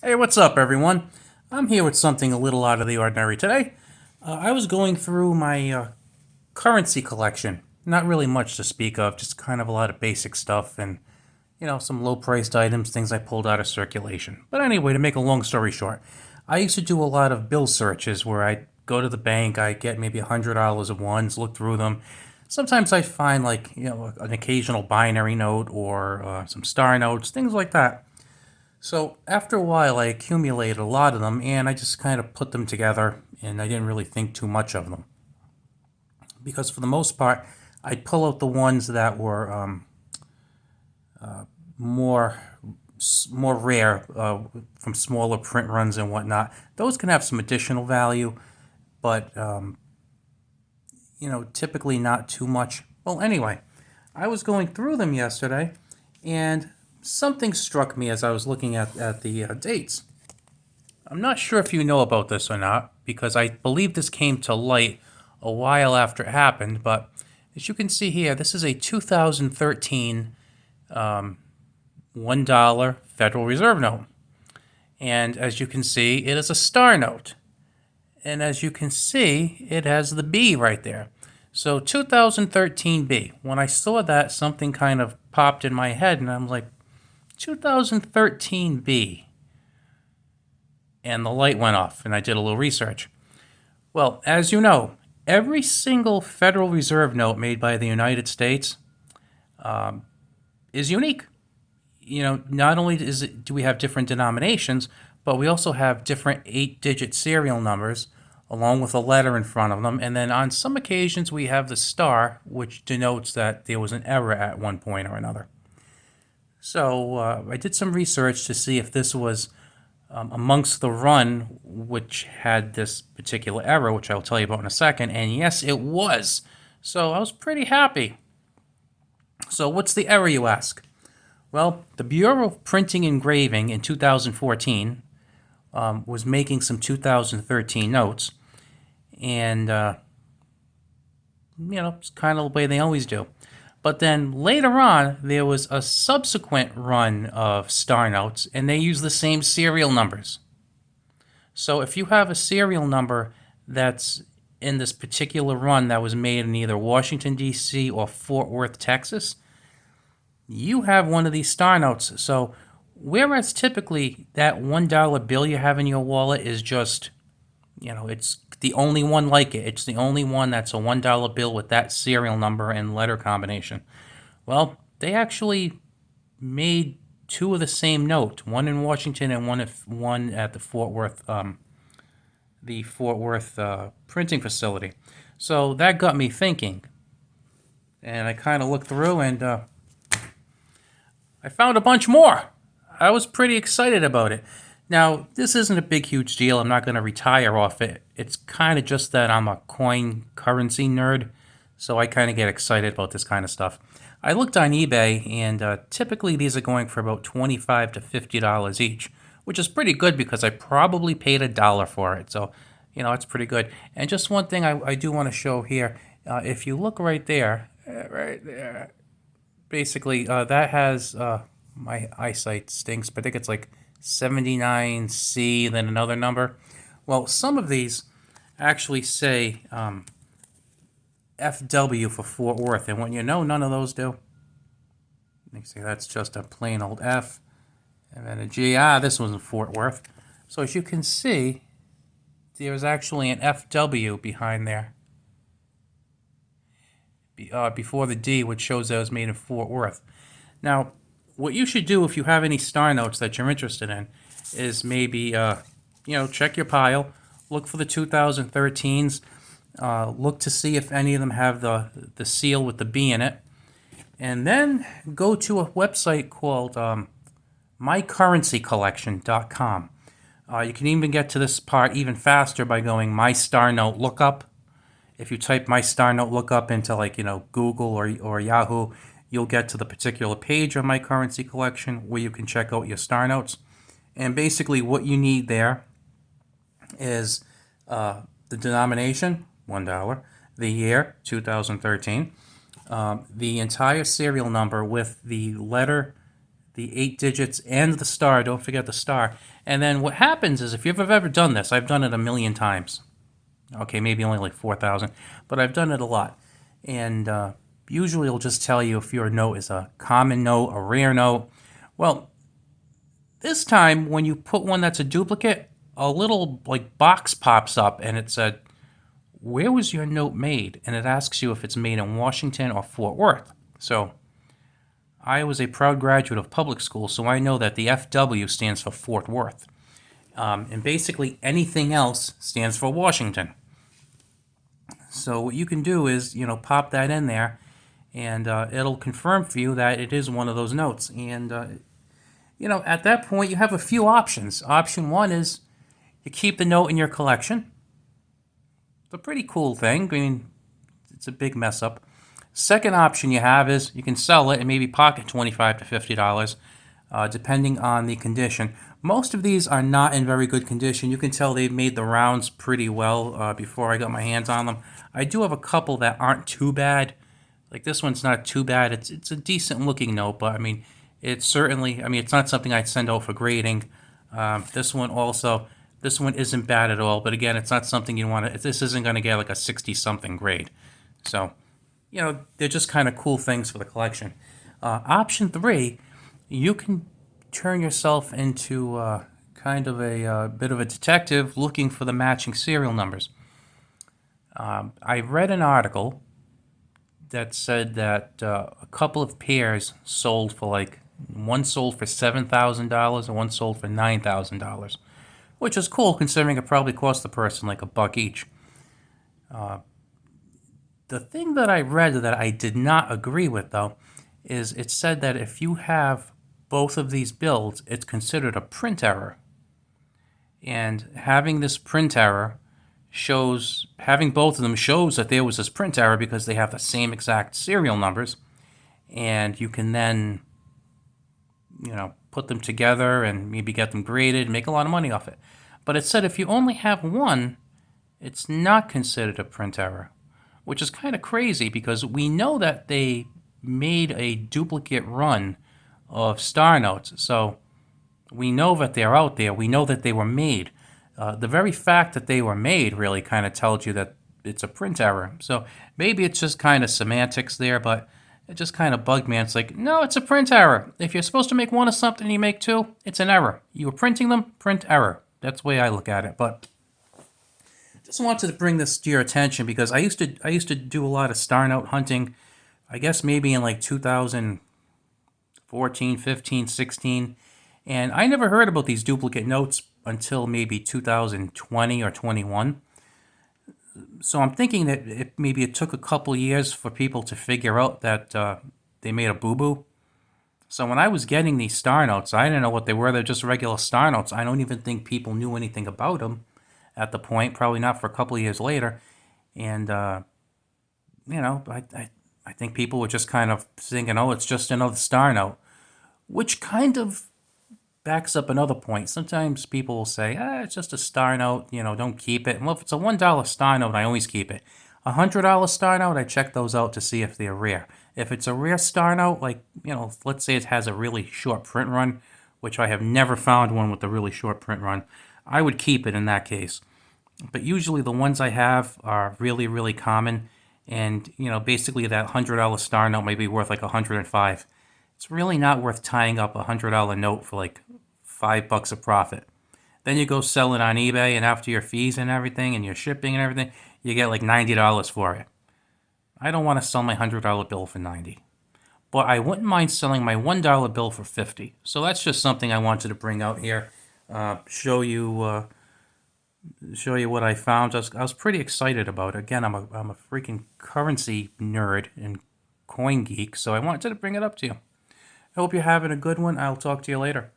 Hey, what's up, everyone? I'm here with something a little out of the ordinary today. I was going through my currency collection. Not really much to speak of, just kind of a lot of basic stuff and, some low priced items, things I pulled out of circulation. But anyway, to make a long story short, I used to do a lot of bill searches where I go to the bank, I get maybe $100 of ones, look through them. Sometimes I find, like, an occasional binary note or some star notes, things like that. So after a while, I accumulated a lot of them, and I just kind of put them together, and I didn't really think too much of them because for the most part, I'd pull out the ones that were more more rare from smaller print runs and whatnot. Those can have some additional value, but typically not too much. Well, anyway, I was going through them yesterday, and something struck me as I was looking at the dates. I'm not sure if you know about this or not, because I believe this came to light a while after it happened, but as you can see here, this is a 2013 $1 Federal Reserve note. And as you can see, it is a star note. And as you can see, it has the B right there. So 2013 B. When I saw that, something kind of popped in my head, and I'm like, 2013 B. And the light went off, and I did a little research. Well, as you know, every single Federal Reserve note made by the United States is unique. Not only do we have different denominations, but we also have different 8-digit serial numbers along with a letter in front of them. And then on some occasions, we have the star, which denotes that there was an error at one point or another. So I did some research to see if this was amongst the run which had this particular error, which I'll tell you about in a second. And yes, it was. So I was pretty happy. So what's the error, you ask? Well, the Bureau of Printing and Engraving in 2014 was making some 2013 notes, and it's kind of the way they always do. But then later on, there was a subsequent run of star notes, and they use the same serial numbers. So if you have a serial number that's in this particular run that was made in either Washington, D.C. or Fort Worth, Texas, you have one of these star notes. So whereas typically that $1 bill you have in your wallet is just, it's the only one like it. It's the only one that's a $1 bill with that serial number and letter combination. Well, they actually made two of the same note, one in Washington and one at the Fort Worth printing facility. So that got me thinking, and I kind of looked through and I found a bunch more. I was pretty excited about it. Now, this isn't a big, huge deal. I'm not going to retire off it. It's kind of just that I'm a coin currency nerd, so I kind of get excited about this kind of stuff. I looked on eBay, and typically these are going for about $25 to $50 each, which is pretty good because I probably paid $1 for it. So, it's pretty good. And just one thing I do want to show here. If you look right there, basically, that has my eyesight stinks, but I think it's like 79C, then another number. Well, some of these actually say FW for Fort Worth, and when none of those do. You see, that's just a plain old F, and then a G. This one's in Fort Worth. So as you can see, there's actually an FW behind there. Before the D, which shows that it was made in Fort Worth. Now, what you should do if you have any star notes that you're interested in is maybe, check your pile, look for the 2013s, look to see if any of them have the seal with the B in it, and then go to a website called mycurrencycollection.com. You can even get to this part even faster by going My Star Note Lookup. If you type My Star Note Lookup into Google or Yahoo, you'll get to the particular page of My Currency Collection where you can check out your star notes. And basically what you need there is the denomination, $1, the year, 2013, the entire serial number with the letter, the 8 digits and the star. Don't forget the star. And then what happens is, if you've ever done this, I've done it a million times. Okay, maybe only like 4,000, but I've done it a lot. And usually it'll just tell you if your note is a common note, a rare note. Well, this time when you put one that's a duplicate, a little like box pops up and it said, "Where was your note made?" And it asks you if it's made in Washington or Fort Worth. So I was a proud graduate of public school, so I know that the FW stands for Fort Worth. And basically anything else stands for Washington. So what you can do is, pop that in there, and it'll confirm for you that it is one of those notes. And, at that point, you have a few options. Option one is you keep the note in your collection. It's a pretty cool thing. I mean, it's a big mess up. Second option you have is you can sell it and maybe pocket $25 to $50, depending on the condition. Most of these are not in very good condition. You can tell they've made the rounds pretty well before I got my hands on them. I do have a couple that aren't too bad. Like this one's not too bad. It's a decent looking note, but I mean, it's not something I'd send out for grading. This one isn't bad at all, but again, it's not something you want to, this isn't going to get like a 60 something grade. So, they're just kind of cool things for the collection. Option three, you can turn yourself into kind of a bit of a detective looking for the matching serial numbers. I read an article that said that a couple of pairs sold for like, one sold for $7,000 and one sold for $9,000, which is cool considering it probably cost the person like $1 each. The thing that I read that I did not agree with, though, is it said that if you have both of these builds, it's considered a print error. And having this print error having both of them shows that there was this print error because they have the same exact serial numbers. And you can then, put them together and maybe get them graded and make a lot of money off it. But it said if you only have one, it's not considered a print error, which is kind of crazy because we know that they made a duplicate run of star notes. So we know that they're out there. We know that they were made. The very fact that they were made really kind of tells you that it's a print error. So maybe it's just kind of semantics there, but it just kind of bugged me. It's like, no, it's a print error. If you're supposed to make one of something and you make two, it's an error. You were printing them, print error. That's the way I look at it. But just wanted to bring this to your attention because I used to do a lot of star note hunting. I guess maybe in like 2014, 15, 16. And I never heard about these duplicate notes until maybe 2020 or 21. So I'm thinking that maybe it took a couple years for people to figure out that they made a boo-boo. So when I was getting these star notes, I didn't know what they were. They're just regular star notes. I don't even think people knew anything about them at the point, probably not for a couple of years later. And, I think people were just kind of thinking, oh, it's just another star note, which kind of backs up another point. Sometimes people will say, it's just a star note, don't keep it. Well, if it's a $1 star note, I always keep it. A $100 star note, I check those out to see if they're rare. If it's a rare star note, like, let's say it has a really short print run, which I have never found one with a really short print run, I would keep it in that case. But usually the ones I have are really, really common. And, basically that $100 star note may be worth like $105. It's really not worth tying up a $100 note for like $5 a profit. Then you go sell it on eBay, and after your fees and everything and your shipping and everything, you get like $90 for it. I don't want to sell my $100 bill for $90. But I wouldn't mind selling my $1 bill for $50. So that's just something I wanted to bring out here. Show you what I found. I was pretty excited about it. Again, I'm a freaking currency nerd and coin geek, so I wanted to bring it up to you. I hope you're having a good one. I'll talk to you later.